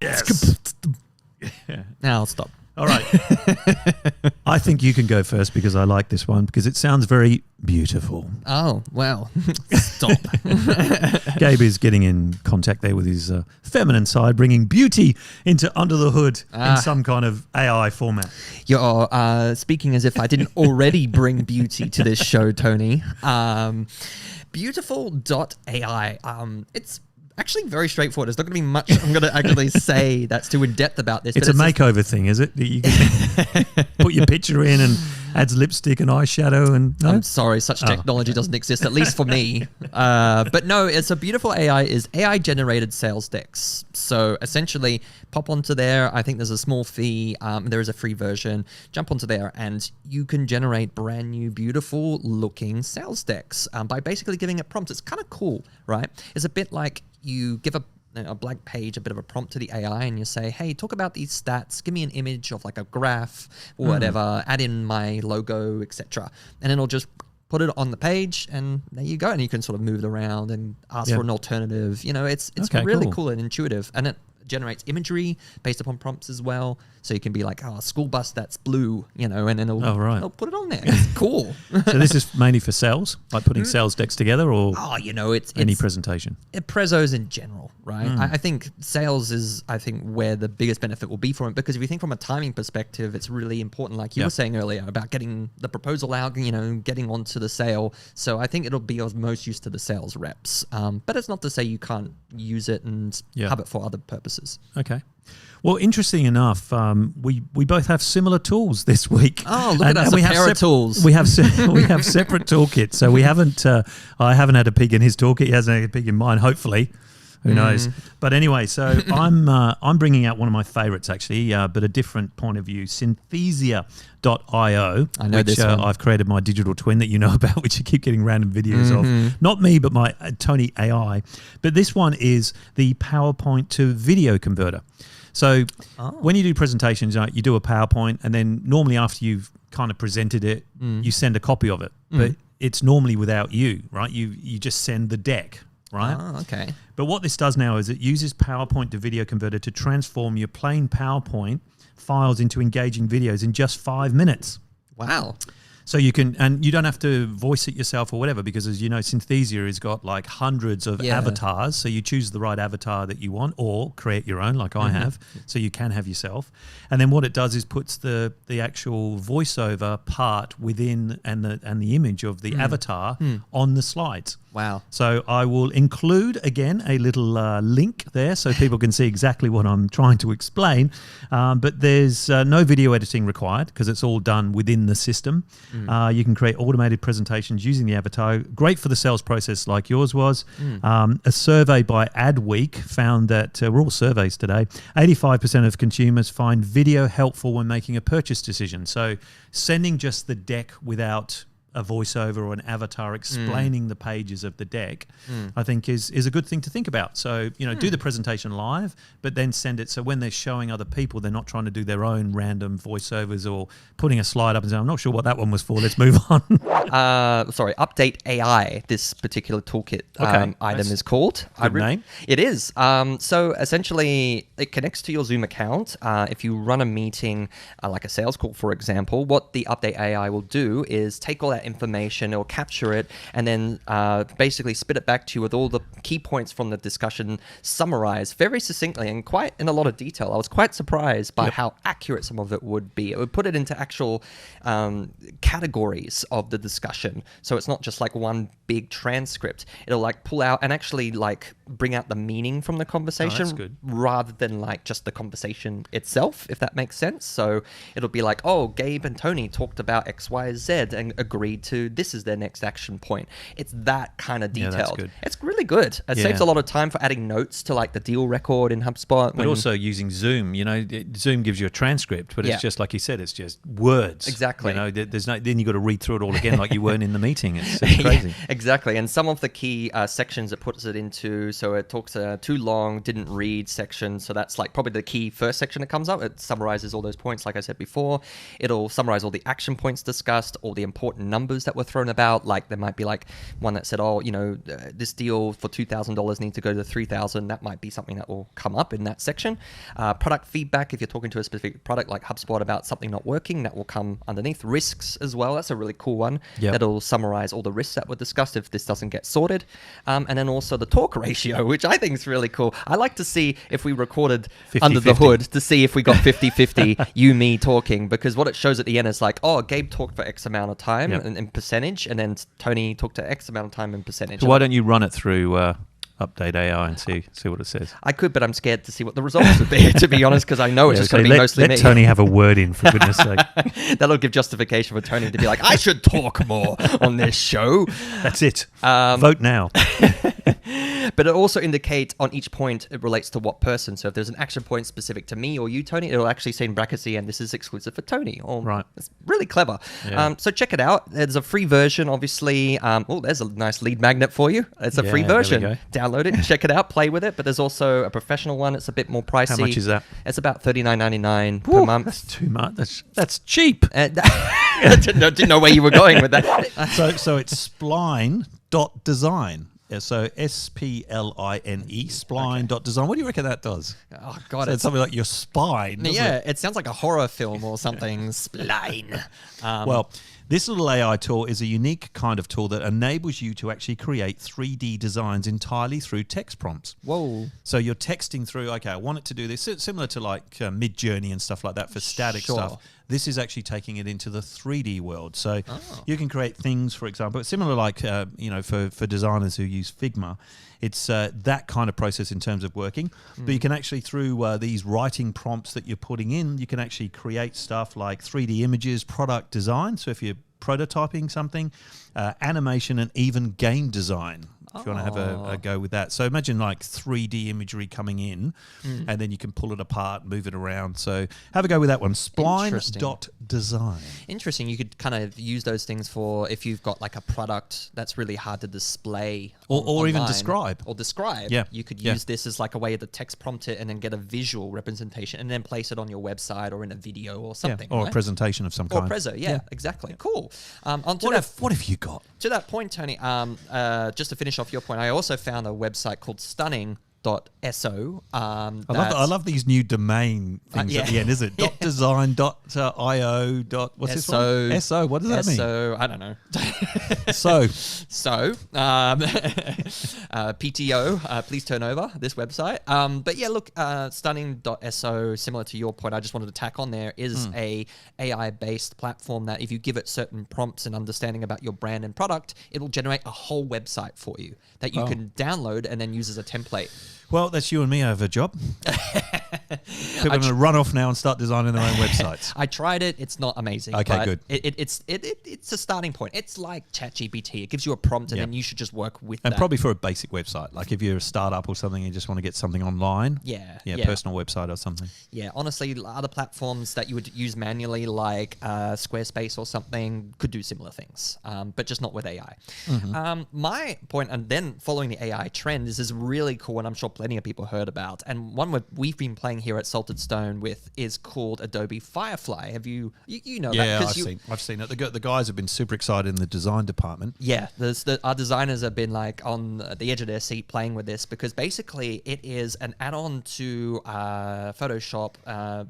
Yes. Yeah. Now I'll stop. All right. I think you can go first because I like this one because it sounds very beautiful. Oh, well, stop. Gabe is getting in contact there with his feminine side, bringing beauty into Under the Hood in some kind of AI format. You're speaking as if I didn't already bring beauty to this show, Tony. Beautiful.ai. It's actually very straightforward. There's not going to be much I'm going to actually say that's too in-depth about this. It's a makeover thing, is it? You can put your picture in and adds lipstick and eyeshadow and... No? I'm sorry, such technology doesn't exist, at least for me. But no, it's a beautiful AI is AI-generated sales decks. So essentially, pop onto there. I think there's a small fee. There is a free version. Jump onto there and you can generate brand new, beautiful-looking sales decks by basically giving it prompts. It's kind of cool, right? It's a bit like you give a blank page, a bit of a prompt to the AI, and you say, hey, talk about these stats, give me an image of like a graph or whatever, add in my logo, etc. And it'll just put it on the page, and there you go. And you can sort of move it around and ask for an alternative. You know, it's Okay, really cool and intuitive. And it generates imagery based upon prompts as well. So you can be like, a school bus that's blue, you know, and then it'll put it on there. It's cool. So this is mainly for sales, like putting sales decks together, or it's any presentation? Prezos in general, right? I think sales is, where the biggest benefit will be from it, because if you think from a timing perspective, it's really important, like you were saying earlier, about getting the proposal out, you know, getting onto the sale. So I think it'll be of most use to the sales reps. But it's not to say you can't use it and have it for other purposes. Okay. Well, interesting enough, we both have similar tools this week. Oh, look at us, a pair of tools. We have separate toolkits, so we haven't. I haven't had a peek in his toolkit. He hasn't had a peek in mine. Hopefully, who knows? But anyway, so I'm bringing out one of my favorites actually, but a different point of view. Synthesia.io, I know this one. I've created my digital twin that you know about, which you keep getting random videos of. Not me, but my Tony AI. But this one is the PowerPoint to video converter. So when you do presentations, you do a PowerPoint, and then normally after you've kind of presented it, you send a copy of it. But it's normally without you, right? You just send the deck, right? Oh, okay. But what this does now is it uses PowerPoint to video converter to transform your plain PowerPoint files into engaging videos in just 5 minutes. Wow. So you can, and you don't have to voice it yourself or whatever, because as you know, Synthesia has got like hundreds of avatars. So you choose the right avatar that you want, or create your own, like I have. So you can have yourself. And then what it does is puts the actual voiceover part within and the image of the avatar on the slides. Wow. So I will include, again, a little link there so people can see exactly what I'm trying to explain. But there's no video editing required because it's all done within the system. You can create automated presentations using the avatar. Great for the sales process like yours was. A survey by Adweek found that, we're all surveys today, 85% of consumers find video helpful when making a purchase decision. So sending just the deck without a voiceover or an avatar explaining the pages of the deck, I think is a good thing to think about. So, you know, do the presentation live, but then send it so when they're showing other people, they're not trying to do their own random voiceovers or putting a slide up and saying, I'm not sure what that one was for, let's move on. Sorry, Update AI, this particular toolkit item is called. Good name. It is. So essentially, it connects to your Zoom account. If you run a meeting, like a sales call, for example, what the Update AI will do is take all that information, it'll capture it, and then basically spit it back to you with all the key points from the discussion summarized very succinctly and quite in a lot of detail. I was quite surprised by how accurate some of it would be. It would put it into actual categories of the discussion. So it's not just like one big transcript. It'll like pull out and actually like bring out the meaning from the conversation rather than like just the conversation itself, if that makes sense. So it'll be like, oh, Gabe and Tony talked about X, Y, Z and agreed to this is their next action point. It's that kind of detailed. That's good. It's really good. It saves a lot of time for adding notes to like the deal record in HubSpot. But also using Zoom, you know, Zoom gives you a transcript, but it's just like you said, it's just words. Exactly. You know, there's no, then you got to read through it all again like you weren't in the meeting. It's crazy. Exactly. And some of the key sections it puts it into, so it talks too long, didn't read section. So that's like probably the key first section that comes up. It summarizes all those points, like I said before. It'll summarize all the action points discussed, all the important numbers that were thrown about. Like there might be like one that said, oh, this deal for $2,000 needs to go to 3,000. That might be something that will come up in that section. Product feedback, if you're talking to a specific product like HubSpot about something not working, that will come underneath. Risks as well. That's a really cool one. Yep. That'll summarize all the risks that were discussed if this doesn't get sorted. And then also the talk ratio, which I think is really cool. I like to see if we recorded 50, under the 50. hood to see if we got 50-50 you, me talking, because what it shows at the end is like, oh, Gabe talked for X amount of time in percentage, and then Tony talked to X amount of time in percentage. So why don't you run it through Update AI and see what it says? I could, but I'm scared to see what the results would be, to be honest, because I know it's just going to be mostly let me. Tony have a word in, for goodness sake. That'll give justification for Tony to be like, I should talk more on this show. That's it. Vote now. But it also indicates on each point it relates to what person. So if there's an action point specific to me or you, Tony, it'll actually say in brackets the end, this is exclusive for Tony. Right. It's really clever. Yeah. So check it out. There's a free version, obviously. There's a nice lead magnet for you. It's a free version. There we go. Download it, check it out, play with it. But there's also a professional one. It's a bit more pricey. How much is that? It's about $39.99 per month. That's too much. That's cheap. I didn't know where you were going with that. So it's spline.design. Yeah, so SPLINE, spline.design. What do you reckon that does? Oh, God. So it's something like your spine. Yeah, it sounds like a horror film or something. Spline. Well, this little AI tool is a unique kind of tool that enables you to actually create 3D designs entirely through text prompts. Whoa. So you're texting through, okay, I want it to do this, similar to like Midjourney and stuff like that for static stuff. This is actually taking it into the 3D world. So you can create things, for example, it's similar like, for designers who use Figma, it's that kind of process in terms of working. But you can actually, through these writing prompts that you're putting in, you can actually create stuff like 3D images, product design. So if you're prototyping something, animation, and even game design. If you want to have a go with that. So imagine like 3D imagery coming in and then you can pull it apart, move it around. So have a go with that one. Spline.design. Interesting. You could kind of use those things for if you've got like a product that's really hard to display. Or even describe. Or describe. Yeah. You could use this as like a way to text prompt it and then get a visual representation and then place it on your website or in a video or something. Or right? a presentation of some kind. Or exactly. Cool. What have you got? To that point, Tony, just to finish off your point, I also found a website called stunning.so. I love these new domain things at the end, is it? .design.io. What's this one? SO. What does that mean? SO. I don't know. So, PTO, please turn over this website. But yeah, look, stunning.so, similar to your point, I just wanted to tack on there, is a AI-based platform that if you give it certain prompts and understanding about your brand and product, it'll generate a whole website for you that you can download and then use as a template. Well, that's you and me over a job. People are going to run off now and start designing their own websites. I tried it. It's not amazing. Okay, but good. It's a starting point. It's like ChatGPT. It gives you a prompt and then you should just work with that. And probably for a basic website. Like if you're a startup or something, you just want to get something online. Yeah. Personal website or something. Yeah, honestly, other platforms that you would use manually like Squarespace or something could do similar things, but just not with AI. My point, and then following the AI trend, is really cool, and I'm sure plenty of people heard about, and one we've been playing here at Salted Stone with is called Adobe Firefly. Have you know yeah, that? I've seen it. The guys have been super excited in the design department. Yeah, our designers have been like on the edge of their seat playing with this, because basically it is an add-on to Photoshop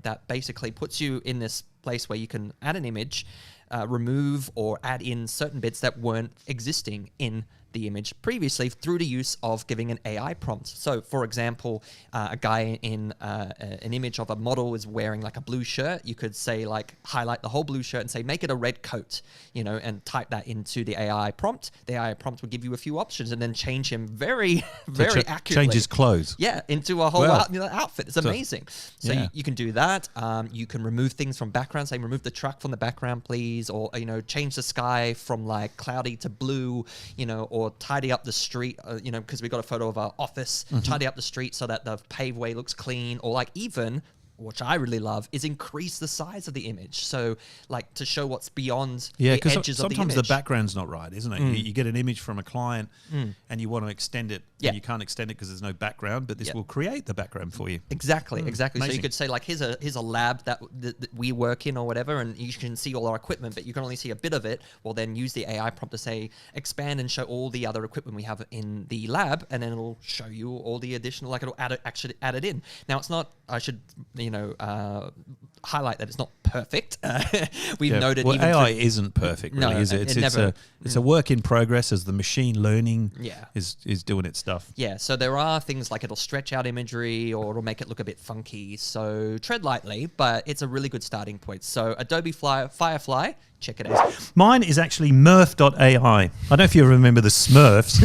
that basically puts you in this place where you can add an image, remove or add in certain bits that weren't existing in the image previously through the use of giving an AI prompt. So, for example, a guy in an image of a model is wearing like a blue shirt. You could say like highlight the whole blue shirt and say make it a red coat, and type that into the AI prompt. The AI prompt will give you a few options and then change him very accurately. Change his clothes. Yeah, into a whole outfit. It's amazing. So Yeah. you can do that. You can remove things from background. Say remove the truck from the background, please, or change the sky from like cloudy to blue, or tidy up the street, because we got a photo of our office, tidy up the street so that the paveway looks clean, or like even which I really love, is increase the size of the image. So like to show what's beyond Yeah, the because edges of the image. sometimes the background's not right, isn't it? You get an image from a client and you want to extend it, Yeah. and you can't extend it because there's no background, but this will create the background for you. Exactly. So Amazing. you could say like, here's a lab that we work in or whatever, and you can see all our equipment, but you can only see a bit of it. Well, then use the AI prompt to say, expand and show all the other equipment we have in the lab, and then it'll show you all the additional, like it'll actually add it in. Now it's not, I should, highlight that it's not perfect. We've noted well, even AI isn't perfect, really, No, is it? it It's never- a work in progress as the machine learning Yeah. is doing its stuff. Yeah, so there are things like it'll stretch out imagery or it'll make it look a bit funky. So tread lightly, but it's a really good starting point. So Adobe Firefly, check it out. Mine is actually Murph.ai. I don't know if you remember the Smurfs,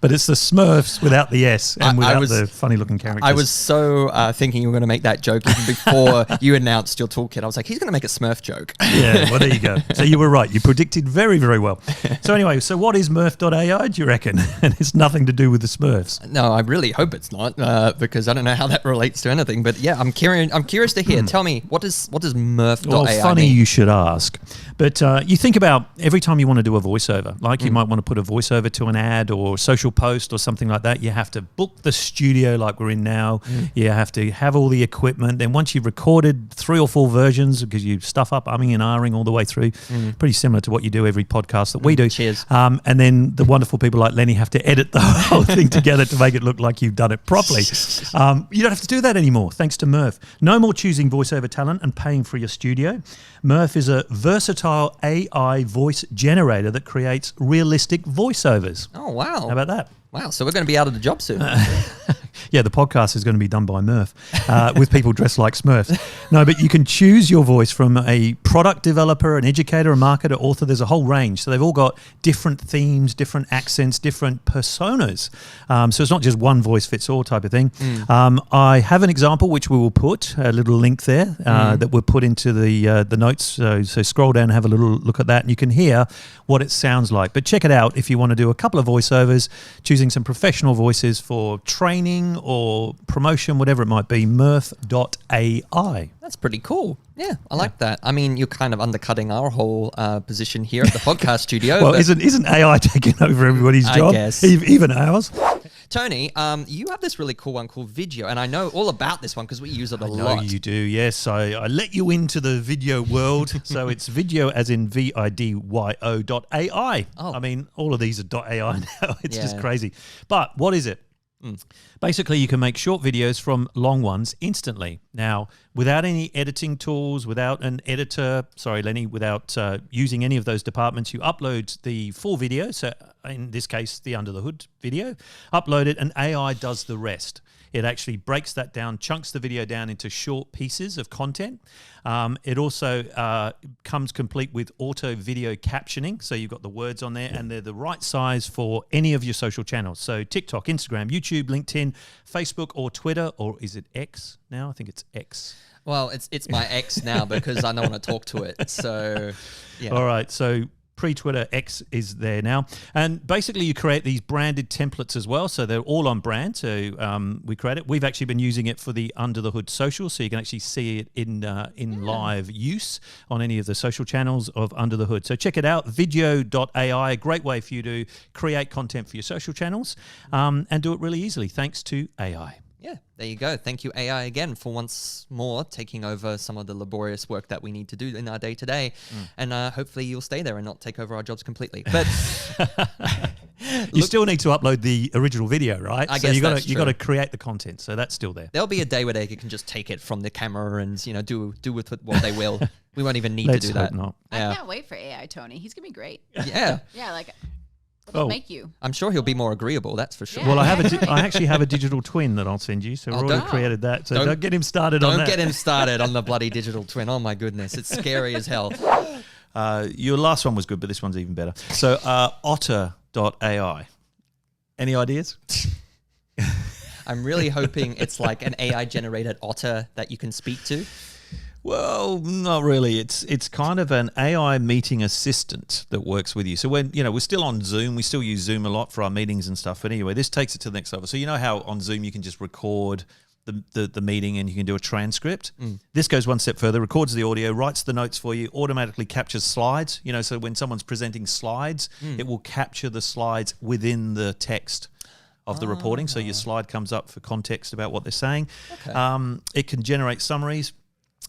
but it's the Smurfs without the S and without the funny looking characters. I was so thinking you were going to make that joke even before you announced your toolkit. I was like, he's going to make a Smurf joke. Yeah, well, there you go. So you were right. You predicted very, very well. So anyway, so what is Murph.ai, do you reckon? And it's nothing to do with the Smurfs. No, I really hope it's not, because I don't know how that relates to anything. But yeah, I'm curious to hear. Tell me, what does Murph.ai Well, funny mean? you should ask. But you think about every time you want to do a voiceover, like you might want to put a voiceover to an ad or social post or something like that, you have to book the studio like we're in now. You have to have all the equipment. Then once you've recorded 3 or 4 versions, because you stuff up umming and ahhing all the way through, pretty similar to what you do every podcast that we do. Cheers. And then the wonderful people like Lenny have to edit the whole thing together to make it look like you've done it properly. You don't have to do that anymore, thanks to Murph. No more choosing voiceover talent and paying for your studio. Murph is a versatile AI voice generator that creates realistic voiceovers. Oh, wow. How about that? Wow, so we're going to be out of the job soon. Yeah, the podcast is going to be done by Murph with people dressed like Smurfs. No, but you can choose your voice from a product developer, an educator, a marketer, author. There's a whole range. So they've all got different themes, different accents, different personas. So it's not just one voice fits all type of thing. I have an example which we will put, a little link there that we'll put into the notes. So scroll down and have a little look at that and you can hear what it sounds like. But check it out if you want to do a couple of voiceovers, choosing some professional voices for training or promotion, whatever it might be, Murph.ai. That's pretty cool. Yeah, I like that. I mean, you're kind of undercutting our whole position here at the podcast studio. Well, isn't AI taking over everybody's job? I guess. Even ours? Tony, you have this really cool one called Video, and I know all about this one because we use it a lot. I know you do, yes. I let you into the video world. So it's video as in VIDYO.ai. Oh. I mean, all of these are .ai now. It's just Yeah. crazy. But what is it? Basically, you can make short videos from long ones instantly. Now, without any editing tools, without an editor, without using any of those departments, you upload the full video. So in this case, the under the hood video, upload it and AI does the rest. It actually breaks that down, chunks the video down into short pieces of content. It also comes complete with auto video captioning. So you've got the words on there and they're the right size for any of your social channels. So TikTok, Instagram, YouTube, LinkedIn, Facebook or Twitter, or is it X now? I think it's X. Well, it's my ex now because I don't want to talk to it. So, yeah. All right. So pre-Twitter, X is there now. And basically you create these branded templates as well. So they're all on brand. So we create it. We've actually been using it for the Under the Hood social. So you can actually see it in live use on any of the social channels of Under the Hood. So check it out, video.ai, a great way for you to create content for your social channels and do it really easily thanks to AI. Yeah, there you go. Thank you, AI, again, for once more taking over some of the laborious work that we need to do in our day-to-day. And hopefully you'll stay there and not take over our jobs completely. But you still need to upload the original video, right? I guess you that's got to create the content, so that's still there. there'll be a day where they can just take it from the camera and do with it what they will. We won't even need to Let's do hope that. not. Yeah. I can't wait for AI Tony. He's gonna be great. Yeah, Yeah, like it'll make you. I'm sure he'll be more agreeable. That's for sure. Yeah. Well, I actually have a digital twin that I'll send you, so we've already don't- created that. So don't- don't get him started on Don't that. get him started on the bloody digital twin. Oh my goodness, it's scary as hell. Your last one was good, but this one's even better. So otter.ai. Any ideas? I'm really hoping it's like an AI generated otter that you can speak to. Well, not really. It's kind of an AI meeting assistant that works with you. So when, we're still on Zoom, we still use Zoom a lot for our meetings and stuff. But anyway, this takes it to the next level. So you know how on Zoom you can just record the meeting, and you can do a transcript. This goes one step further, records the audio, writes the notes for you, automatically captures slides. So when someone's presenting slides, it will capture the slides within the text of the reporting. So your slide comes up for context about what they're saying. Okay. It can generate summaries.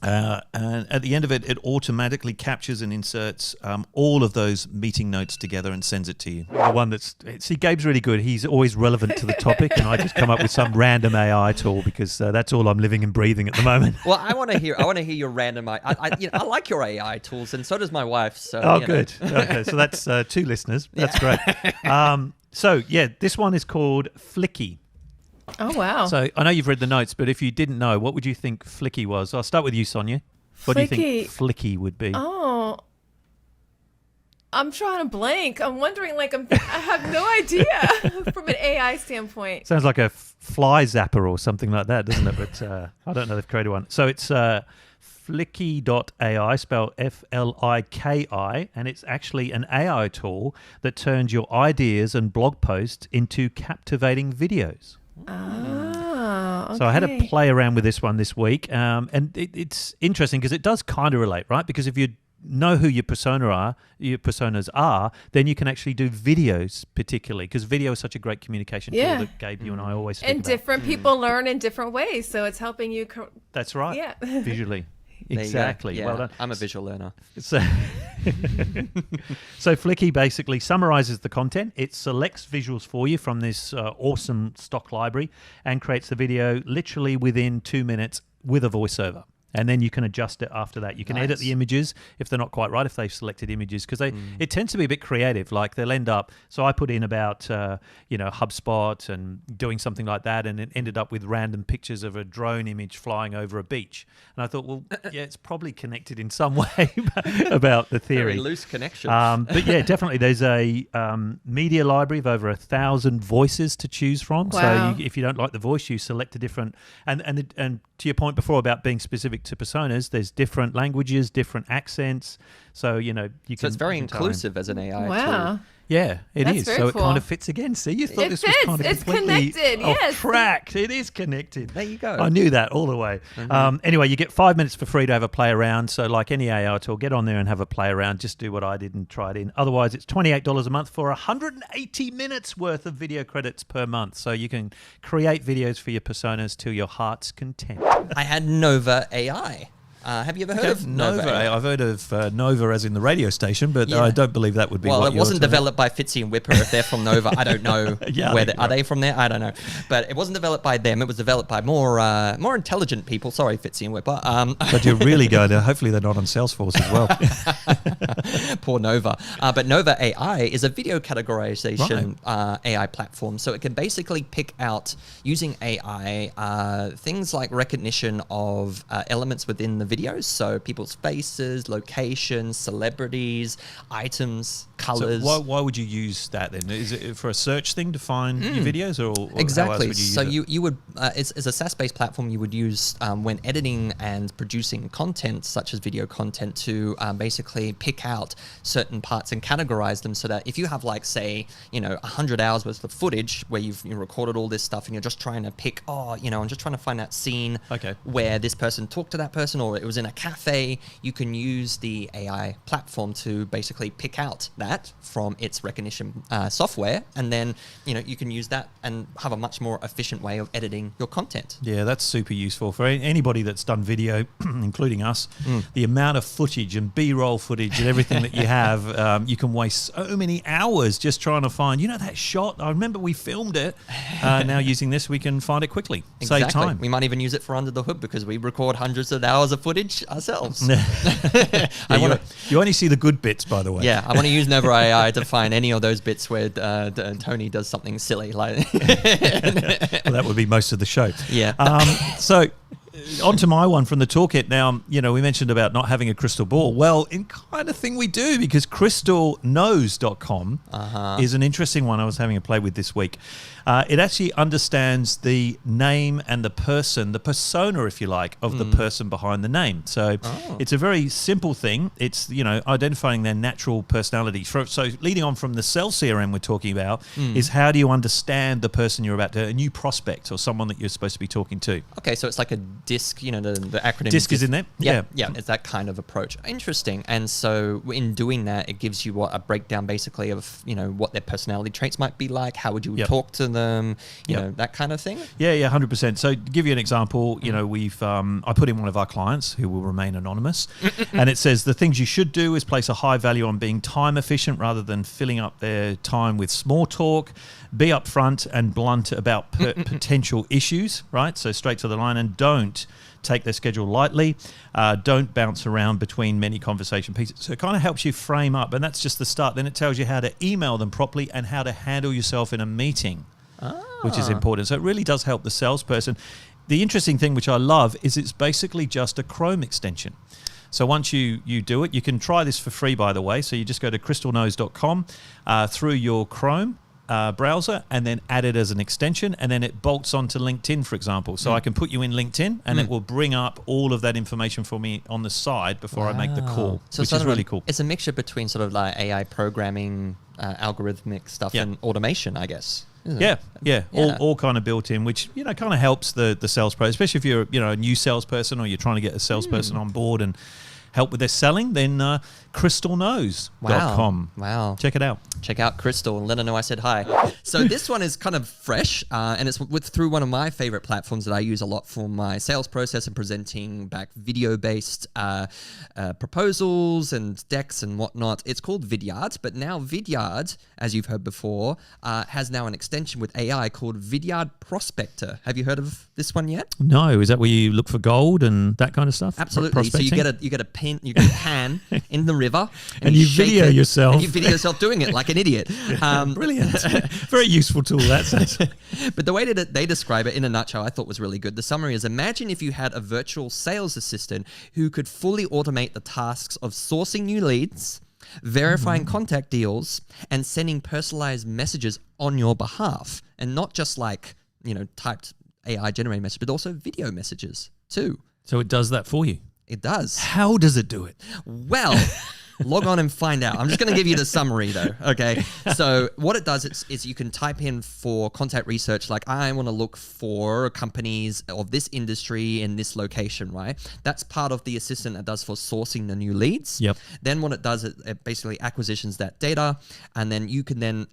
And at the end of it, it automatically captures and inserts all of those meeting notes together and sends it to you. The one see, Gabe's really good. He's always relevant to the topic, and I just come up with some random AI tool because that's all I'm living and breathing at the moment. Well, I want to hear your random. I like your AI tools, and so does my wife. So good. Okay, so that's 2 listeners. That's great. So yeah, this one is called Flicky. Oh, wow. So I know you've read the notes, but if you didn't know, what would you think Flicky was? I'll start with you, Sonia. What do you think Flicky would be? Oh, I'm trying to blank. I'm wondering, I have no idea from an AI standpoint. Sounds like a fly zapper or something like that, doesn't it? But I don't know if they've created one. So it's Flicky.ai, spelled Fliki, and it's actually an AI tool that turns your ideas and blog posts into captivating videos. Okay. So I had to play around with this one this week, and it's interesting because it does kind of relate, right? Because if you know who your personas are, then you can actually do videos, particularly because video is such a great communication tool that Gabe, you and I always speak and about. different people learn in different ways, so it's helping you. That's right. Yeah. Visually. Exactly. Yeah, well done. I'm a visual learner. So Flicky basically summarizes the content. It selects visuals for you from this awesome stock library and creates the video literally within 2 minutes with a voiceover. And then you can adjust it after that. You can edit the images if they're not quite right, if they've selected images, because it tends to be a bit creative. Like they'll end up, so I put in about, HubSpot and doing something like that, and it ended up with random pictures of a drone image flying over a beach. And I thought, well, yeah, it's probably connected in some way about the theory. Very loose connection. But yeah, definitely. There's a media library of over 1,000 voices to choose from. Wow. So if you don't like the voice, you select a different, and to your point before about being specific to personas, there's different languages, different accents. So, you can... So it's very inclusive as an AI Wow. tool. Yeah, it That's is. very So it cool. kind of fits again. See, you thought It this fits. was kind of It's completely connected, off yes. track. It is connected. There you go. I knew that all the way. Anyway, you get 5 minutes for free to have a play around. So like any AI tool, get on there and have a play around. Just do what I did and try it in. Otherwise, it's $28 a month for 180 minutes worth of video credits per month. So you can create videos for your personas to your heart's content. I had Nova AI. Have you ever heard of Nova AI? I've heard of Nova as in the radio station, but Yeah. I don't believe that would be Well, what it wasn't developed by Fitzy and Whipper. If they're from Nova, I don't know. Yeah, where are they from there? I don't know. But it wasn't developed by them. It was developed by more intelligent people. Sorry, Fitzy and Whipper. But you're really going to, hopefully they're not on Salesforce as well. Poor Nova. But Nova AI is a video categorization AI platform. So it can basically pick out, using AI, things like recognition of elements within the videos. So people's faces, locations, celebrities, items, colors. So why would you use that then? Is it for a search thing to find your videos, or how else Exactly. would you use So it? you would, it's a SaaS-based platform you would use when editing and producing content, such as video content, to basically pick out certain parts and categorize them, so that if you have, like, say, 100 hours worth of footage where you've recorded all this stuff and you're just trying to pick, I'm just trying to find that scene where this person talked to that person, or it was in a cafe, you can use the AI platform to basically pick out that from its recognition software, and then you can use that and have a much more efficient way of editing your content. Yeah, that's super useful for anybody that's done video, including us. The amount of footage and B-roll footage and everything that you have, you can waste so many hours just trying to find, that shot. I remember we filmed it. Now using this, we can find it quickly. Exactly. Save time. We might even use it for Under the Hood because we record hundreds of hours of footage ourselves. You only see the good bits, by the way. Yeah, I want to use Nova AI to find any of those bits where Tony does something silly. Like Well, that would be most of the show. Yeah. So onto my one from the toolkit. Now, we mentioned about not having a crystal ball. Well, in kind of thing we do, because crystalknows.com is an interesting one I was having a play with this week. It actually understands the name and the persona, if you like, of the person behind the name. So it's a very simple thing. It's, identifying their natural personality. So leading on from the sales CRM we're talking about is how do you understand the person you're about to, a new prospect or someone that you're supposed to be talking to. Okay, so it's like a DISC, the acronym. DISC is in there? Yeah, it's that kind of approach. Interesting. And so in doing that, it gives you a breakdown basically of, what their personality traits might be like, how would you talk to them, that kind of thing? Yeah, 100%. So to give you an example, we've I put in one of our clients who will remain anonymous, and it says the things you should do is place a high value on being time efficient rather than filling up their time with small talk, be upfront and blunt about potential issues, right? So straight to the line, and don't take their schedule lightly. Don't bounce around between many conversation pieces. So it kind of helps you frame up, and that's just the start. Then it tells you how to email them properly and how to handle yourself in a meeting, which is important. So it really does help the salesperson. The interesting thing, which I love, is it's basically just a Chrome extension. So once you do it, you can try this for free, by the way. So you just go to crystalknows.com through your Chrome browser and then add it as an extension, and then it bolts onto LinkedIn, for example. So I can put you in LinkedIn and it will bring up all of that information for me on the side before I make the call, which is really cool. It's a mixture between sort of like AI programming, algorithmic stuff and automation, I guess. Yeah. All kind of built in, which kind of helps the sales pro, especially if you're a new salesperson or you're trying to get a salesperson on board and help with their selling. Then crystalknows.com. Wow. Check it out. Check out Crystal and let her know I said hi. So this one is kind of fresh, and it's through one of my favorite platforms that I use a lot for my sales process and presenting back video-based proposals and decks and whatnot. It's called Vidyard, but now Vidyard, as you've heard before, has now an extension with AI called Vidyard Prospector. Have you heard of this one yet? No. Is that where you look for gold and that kind of stuff? Absolutely. So you get a pan in the river, and you video yourself. And you video yourself doing it like an idiot. Brilliant. Very useful tool, that says. But the way that they describe it in a nutshell, I thought was really good. The summary is: imagine if you had a virtual sales assistant who could fully automate the tasks of sourcing new leads, verifying contact deals, and sending personalized messages on your behalf. And not just like, typed AI generated message, but also video messages too. So it does that for you? It does. How does it do it? Well, log on and find out. I'm just going to give you the summary though. Okay. So what it does is you can type in for contact research, like I want to look for companies of this industry in this location, right? That's part of the assistant that does for sourcing the new leads. Yep. Then what it does, it basically acquisitions that data, and then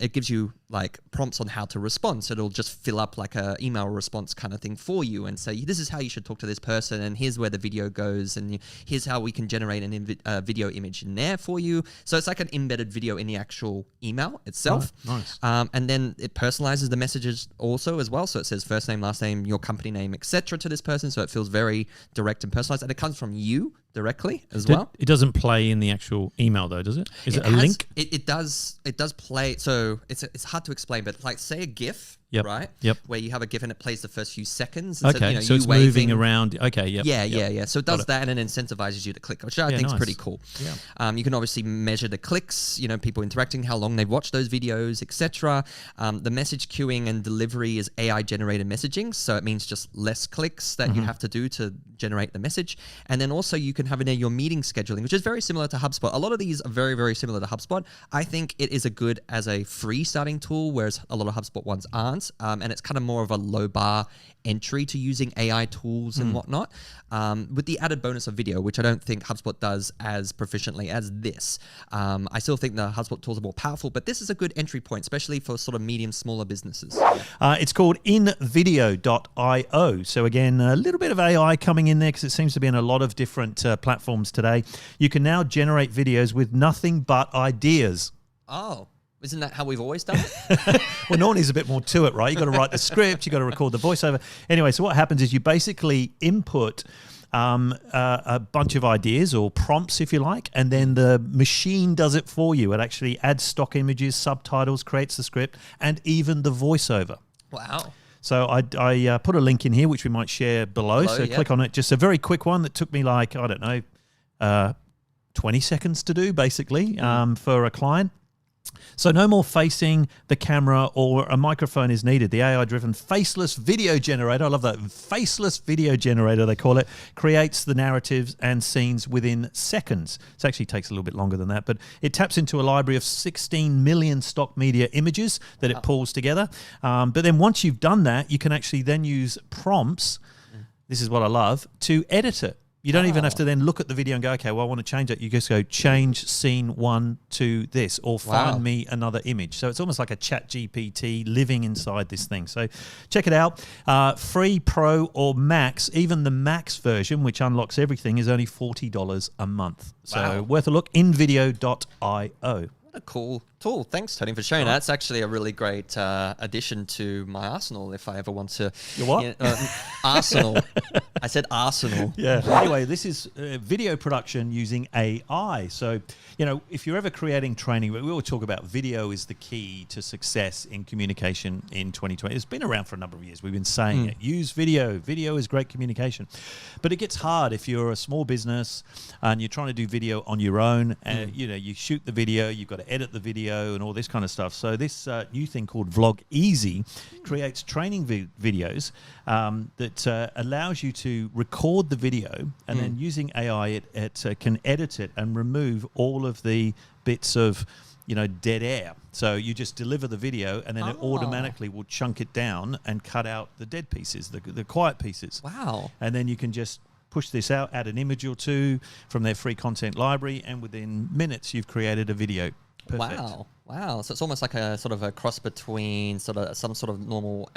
it gives you like prompts on how to respond. So it'll just fill up like a email response kind of thing for you and say, this is how you should talk to this person, and here's where the video goes, and here's how we can generate a video image in there for you. So it's like an embedded video in the actual email itself. Oh, nice. And then it personalizes the messages also as well. So it says first name, last name, your company name, etc. to this person. So it feels very direct and personalized, and it comes from you directly as well. It doesn't play in the actual email though, does it? Is it a link? It does play. So it's hard to explain, but like say a GIF. Yep. Right? Yep. Where you have a GIF and it plays the first few seconds. Okay, so it's moving around. Okay, yep. Yeah. So it does that, and then incentivizes you to click, which I think is pretty cool. Yeah. You can obviously measure the clicks, people interacting, how long they've watched those videos, etc. The message queuing and delivery is AI-generated messaging, so it means just less clicks that you have to do to generate the message. And then also you can have in there your meeting scheduling, which is very similar to HubSpot. A lot of these are very, very similar to HubSpot. I think it is a good as a free starting tool, whereas a lot of HubSpot ones aren't. And it's kind of more of a low bar entry to using AI tools and whatnot, with the added bonus of video, which I don't think HubSpot does as proficiently as this. I still think the HubSpot tools are more powerful, but this is a good entry point, especially for sort of medium, smaller businesses. It's called invideo.io. So again, a little bit of AI coming in there because it seems to be in a lot of different platforms today. You can now generate videos with nothing but ideas. Oh. Isn't that how we've always done it? Well, normally there's a bit more to it, right? You've got to write the script, you've got to record the voiceover. Anyway, so what happens is you basically input a bunch of ideas or prompts, if you like, and then the machine does it for you. It actually adds stock images, subtitles, creates the script, and even the voiceover. Wow. So I put a link in here, which we might share below. So click on it. Just a very quick one that took me like, I don't know, 20 seconds to do, basically, for a client. So no more facing the camera or a microphone is needed. The AI-driven faceless video generator, I love that, faceless video generator they call it, creates the narratives and scenes within seconds. It actually takes a little bit longer than that, but it taps into a library of 16 million stock media images that it pulls together. But then once you've done that, you can actually then use prompts, this is what I love, to edit it. You don't even have to then look at the video and go, okay, well, I want to change it. You just go change scene 1 to this, or find me another image. So it's almost like a chat GPT living inside this thing. So check it out. Free, Pro, or Max. Even the Max version, which unlocks everything, is only $40 a month. So worth a look. Invideo.io. What a cool tool. Thanks, Tony, for sharing that. It's actually a really great addition to my arsenal if I ever want to. Your what? Arsenal. I said arsenal. Yeah. Anyway, this is video production using AI. So, if you're ever creating training, we all talk about video is the key to success in communication in 2020. It's been around for a number of years. We've been saying it. Use video. Video is great communication. But it gets hard if you're a small business and you're trying to do video on your own. And, you shoot the video, you've got to edit the video and all this kind of stuff. So this new thing called Vlog Easy creates training videos that allows you to record the video, and then using AI, it can edit it and remove all of the bits of dead air. So you just deliver the video, and then it automatically will chunk it down and cut out the dead pieces, the quiet pieces. Wow. And then you can just push this out, add an image or two from their free content library, and within minutes you've created a video. Perfect. Wow. So it's almost like a sort of a cross between some sort of normal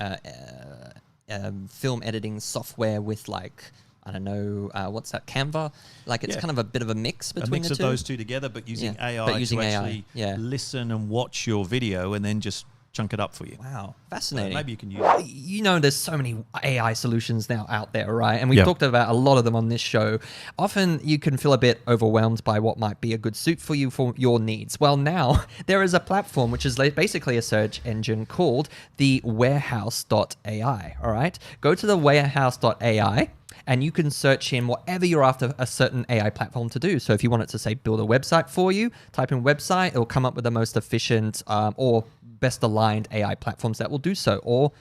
film editing software with, like, I don't know, what's that, Canva? Like, it's kind of a bit of a mix between the two. A mix of those two together, but using AI to actually listen and watch your video and then just chunk it up for you. Wow, fascinating. Maybe you can use it. There's so many AI solutions now out there, right? And we've talked about a lot of them on this show. Often you can feel a bit overwhelmed by what might be a good suit for you for your needs. Well, now there is a platform which is basically a search engine called the warehouse.ai, all right? Go to the warehouse.ai and you can search in whatever you're after a certain AI platform to do. So if you want it to, say, build a website for you, type in website, it'll come up with the most efficient or best aligned AI platforms that will do so. Or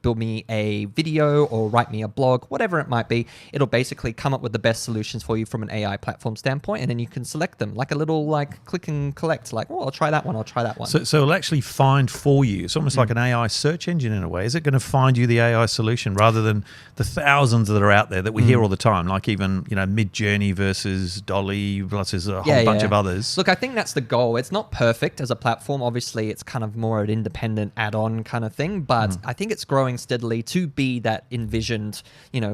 build me a video or write me a blog, whatever it might be. It'll basically come up with the best solutions for you from an AI platform standpoint, and then you can select them like a little click and collect, I'll try that one, I'll try that one. So it'll actually find for you. It's almost like an AI search engine in a way. Is it going to find you the AI solution rather than the thousands that are out there that we hear all the time, like even, Mid-Journey versus Dolly, plus there's a whole bunch of others. Look, I think that's the goal. It's not perfect as a platform. Obviously, it's kind of more an independent add-on kind of thing, but I think it's growing steadily to be that envisioned,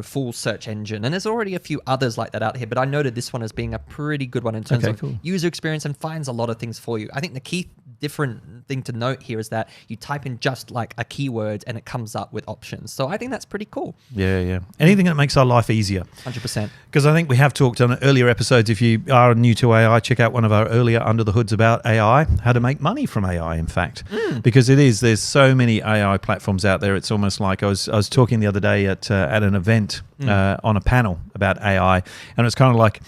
full search engine. And there's already a few others like that out here, but I noted this one as being a pretty good one in terms of user experience and finds a lot of things for you. I think the key different thing to note here is that you type in just like a keyword and it comes up with options. So I think that's pretty cool. Yeah. Anything that makes our life easier. 100%. Because I think we have talked on earlier episodes. If you are new to AI, check out one of our earlier Under the Hoods about AI, how to make money from AI, in fact. Because there's so many AI platforms out there. It's almost like I was talking the other day at an event on a panel about AI, and it's kind of like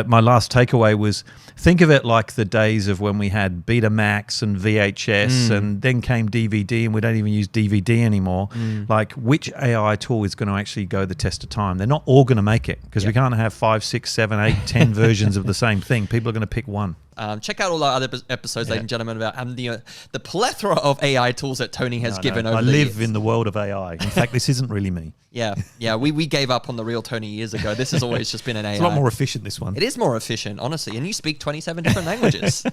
my last takeaway was, think of it like the days of when we had Betamax and VHS and then came DVD, and we don't even use DVD anymore. Like, which AI tool is going to actually go the test of time? They're not all going to make it, because we can't have 5, 6, 7, 8, 10 versions of the same thing. People are going to pick one. Check out all our other episodes, ladies and gentlemen, about the plethora of AI tools that Tony has given over the years. I live in the world of AI. In fact, this isn't really me. Yeah. We gave up on the real Tony years ago. This has always just been an AI. It's a lot more efficient, this one. It is more efficient, honestly. And you speak 27 different languages.